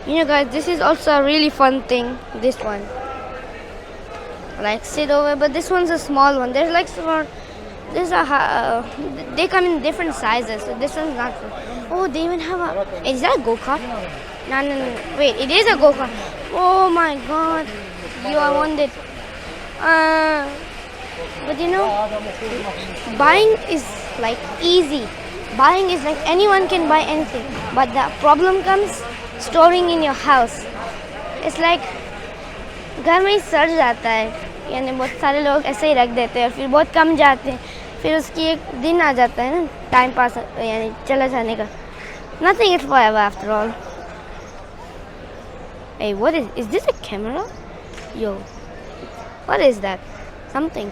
You know, guys, this is also a really fun thing. This one, like sit over, but this one's a small one. There's like some. There's they come in different sizes. So this one's not. Oh, they even have a. Is that a go kart? No. Wait, it is a go kart. Oh my God, I want it. But you know, buying is like easy. Buying is like anyone can buy anything. But the problem comes storing in your house. It's like घर में ही सड़ जाता है, यानी बहुत सारे लोग ऐसे ही रख देते हैं और फिर बहुत कम जाते हैं, फिर उसकी एक दिन आ जाता है ना टाइम पास यानी चला जाने का. Nothing is forever after all. Hey, what is this a camera? Yo, what is that? Something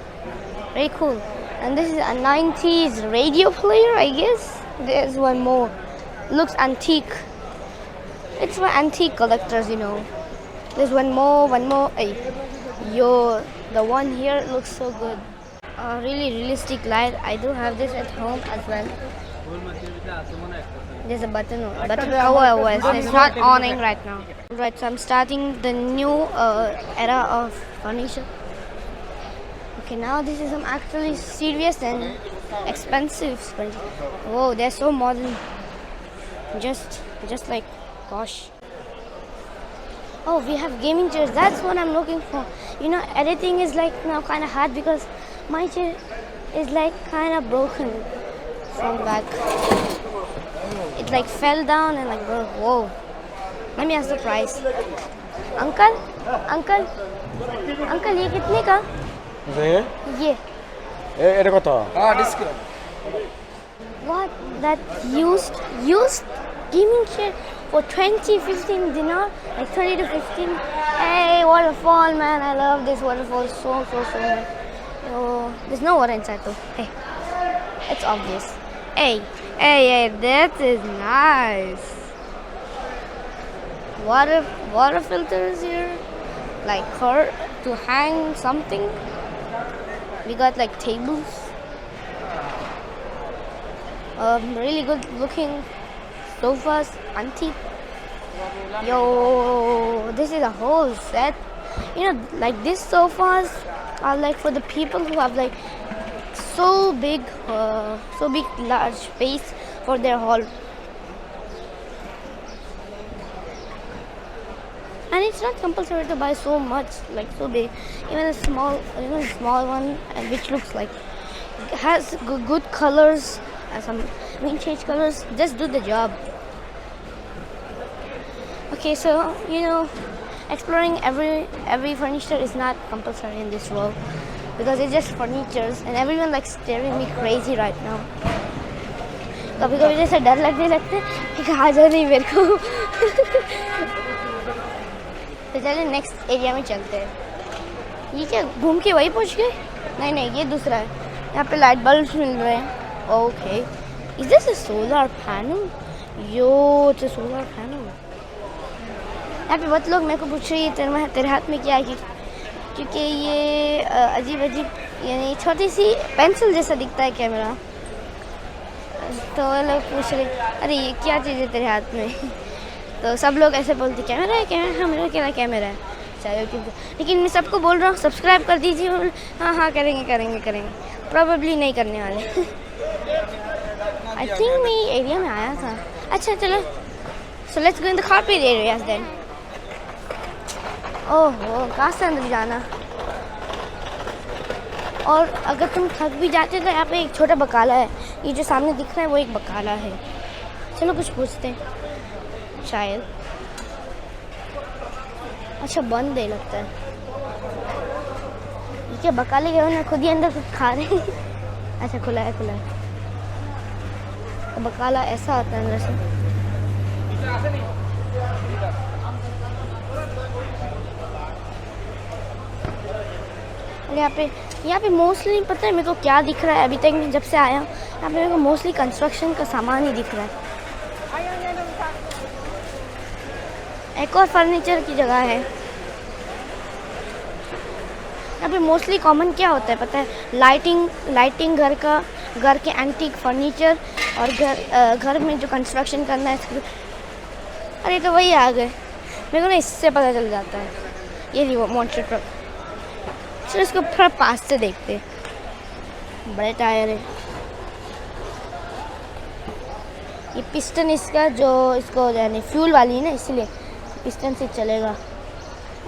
very cool. And this is a 90s radio player, I guess. There's one more. Looks antique. It's for antique collectors, you know. There's one more. Hey, yo, the one here looks so good. A really realistic light. I do have this at home as well. There's a button cover, so it's not on right now. Right, so I'm starting the new era of furniture. Okay, now this is some actually serious and expensive furniture. Whoa, they're so modern. Just like, gosh. Oh, we have gaming chairs. That's what I'm looking for. You know, editing is like now kind of hard because my chair is like kind of broken from back. It like fell down and like broke. Whoa. Let me ask the price. Uncle, ये कितने का? ये. এটা কত? Discount. What? That used gaming chair for 20-15 dinar, like 20 to 15. Hey, waterfall, man! I love this waterfall so much. Oh, there's no water inside though. Hey, it's obvious. Hey, that is nice. Water filters here, like her to hang something. We got like tables. Really good looking sofas, antique. Yo, this is a whole set. You know, like these sofas are like for the people who have like so big large space for their hall. And it's not compulsory to buy so much, like so big. Even a small one, which looks like has good colors, some vintage colors, just do the job. Okay, so you know, exploring every furniture is not compulsory in this world because it's just furnitures, and everyone like staring me crazy right now. कभी-कभी जैसे डर लगने लगते कि कहाँ जा रही मेरे को. तो चलिए नेक्स्ट एरिया में चलते हैं. ये क्या घूम के वही पहुँच गए? नहीं, ये दूसरा है. यहाँ पे लाइट बल्ब मिल रहे हैं. Okay, is this a solar panel? Yo, it's a solar panel. यहाँ पे बहुत लोग मेरे को पूछ रही है तेरे हाथ में क्या है, क्योंकि ये अजीब यानी छोटी सी पेंसिल जैसा दिखता है कैमरा. तो लोग पूछ रहे अरे ये क्या चीज़ है तेरे हाथ में. तो सब लोग ऐसे बोलते कैमरा है. हाँ, मेरा कैमरा है. चलो, लेकिन मैं सबको बोल रहा हूँ सब्सक्राइब कर दीजिए. हाँ, करेंगे. प्रोबेबली नहीं करने वाले. आई थिंक मैं एरिया में आया था. अच्छा चलो, so let's go in the carpet areas then. ओहो, कहाँ से अंदर जाना. और अगर तुम थक भी जाते तो यहाँ पे एक छोटा बकाला है. ये जो सामने दिख रहा है वो एक बकाला है. चलो कुछ पूछते हैं शायद. अच्छा, बंद है लगता है. ये क्या बकाले गए ना, खुद ही अंदर कुछ खा रहे हैं. अच्छा, खुला है. तो बकाला ऐसा आता है अंदर से. यहाँ पे मोस्टली पता है मेरे को क्या दिख रहा है. अभी तक मैं जब से आया यहाँ पे मेरे को मोस्टली कंस्ट्रक्शन का सामान ही दिख रहा है. एक और फर्नीचर की जगह है. यहाँ पे मोस्टली कॉमन क्या होता है पता है? लाइटिंग घर के एंटीक फर्नीचर और घर में जो कंस्ट्रक्शन करना है. अरे तो वही आ गए. मेरे को ना इससे पता चल जाता है। ये रिमोट मॉन्स्टर ट्रक। चलो इसको थोड़ा पास से देखते। बड़े टायर है। ये पिस्टन इसका जो इसको यानी फ्यूल वाली है ना, इसलिए पिस्टन से चलेगा।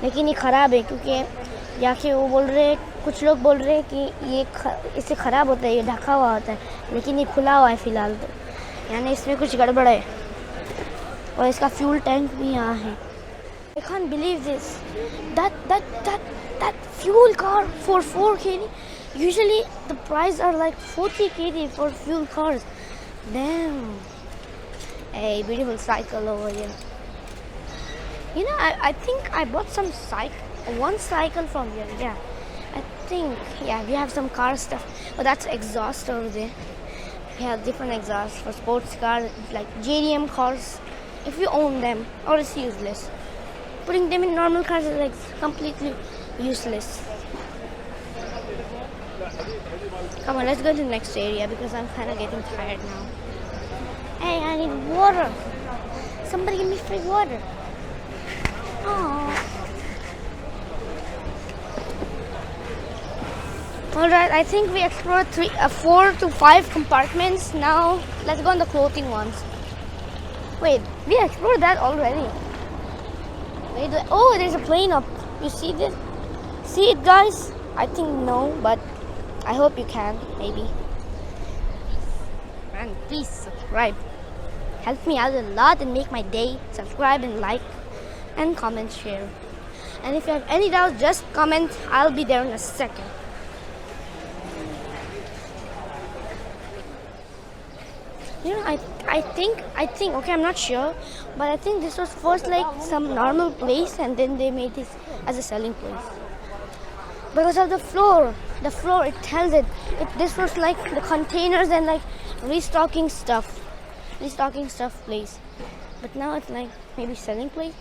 लेकिन ये ख़राब है क्योंकि या कि वो बोल रहे, कुछ लोग बोल रहे हैं कि ये इससे ख़राब होता है, ये ढका हुआ होता है, लेकिन ये खुला हुआ है फ़िलहाल तो, यानी इसमें कुछ गड़बड़ है। और इसका फ्यूल टैंक भी यहाँ है। I can't believe this. That fuel car for 4 kg. Usually the price are like 40 kg for fuel cars. Damn. Hey, beautiful cycle over here. You know, I think I bought one cycle from here. Yeah, I think, yeah, we have some car stuff. Oh, that's exhaust over there. We have different exhausts for sports cars, like JDM cars. If you own them, or it's useless. Putting them in normal cars is like completely useless. Come on, let's go to the next area because I'm kind of getting tired now. Hey, I need water. Somebody give me free water. Alright, I think we explored 4 to 5 compartments. Now let's go on the clothing ones. Wait, we explored that already. Wait, oh, there's a plane up. You see this? See it, guys? I think no, but I hope you can, maybe. And please subscribe. Help me out a lot and make my day. Subscribe and like and comment, share. And if you have any doubts, just comment. I'll be there in a second. You know, I think, okay, I'm not sure, but I think this was first like some normal place and then they made this as a selling place. Because of the floor, it tells it. This was like the containers and like restocking stuff place. But now it's like maybe selling place.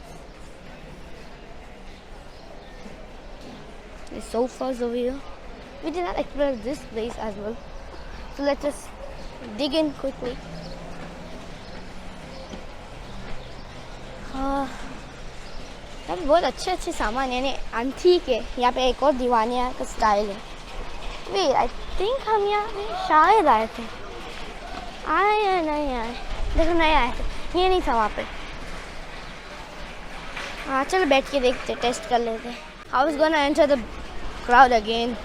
The sofas over here. We did not explore this place as well. So let's just dig in quickly. यहाँ पे बहुत अच्छे सामान है, यानी antique है। यहाँ पे एक और दीवानिया का स्टाइल है। वे आई थिंक हम यहाँ पे शायद आए थे। आए या नहीं आए? देखो नहीं आए थे, ये नहीं था वहाँ पे। हाँ चलो बैठ के देखते, टेस्ट कर लेते। I was gonna enter the crowd again.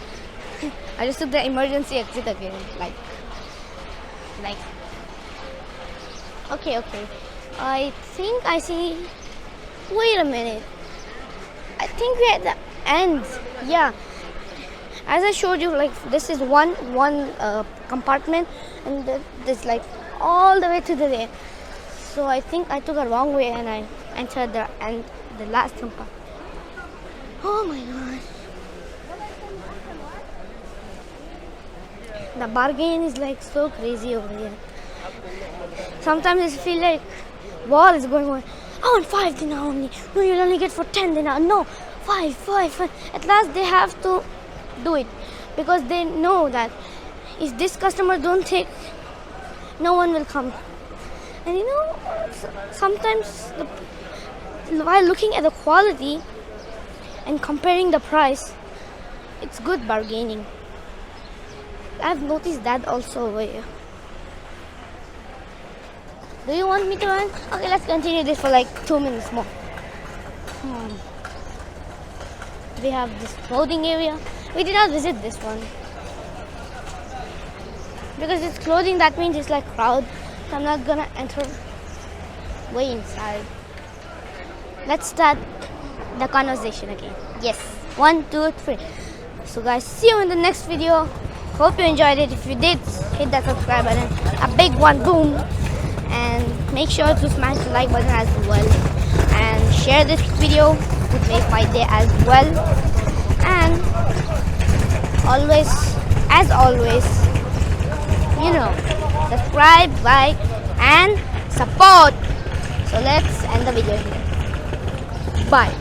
I just took the emergency exit again. Like. Okay. I think I see. Wait a minute. I think we're at the end. Yeah. As I showed you, like this is one compartment, and this like all the way to the end. So I think I took a wrong way and I entered the last compartment. Oh my gosh. The bargain is like so crazy over here. Sometimes I feel like wall is going on. I want 5 dinar only. No, you'll only get for 10 dinar. No, 5. At last they have to do it because they know that if this customer don't take, no one will come. And you know, sometimes while looking at the quality and comparing the price, it's good bargaining. I've noticed that also over here. Do you want me to run? Okay, let's continue this for like 2 minutes more. We have this clothing area. We did not visit this one. Because it's clothing, that means it's like crowd. So I'm not gonna enter way inside. Let's start the conversation again. Yes, 1, 2, 3. So guys, see you in the next video. Hope you enjoyed it. If you did, hit that subscribe button, a big one, boom, and make sure to smash the like button as well, and share this video, would make my day as well. And always, as always, you know, subscribe, like, and support. So let's end the video here. Bye.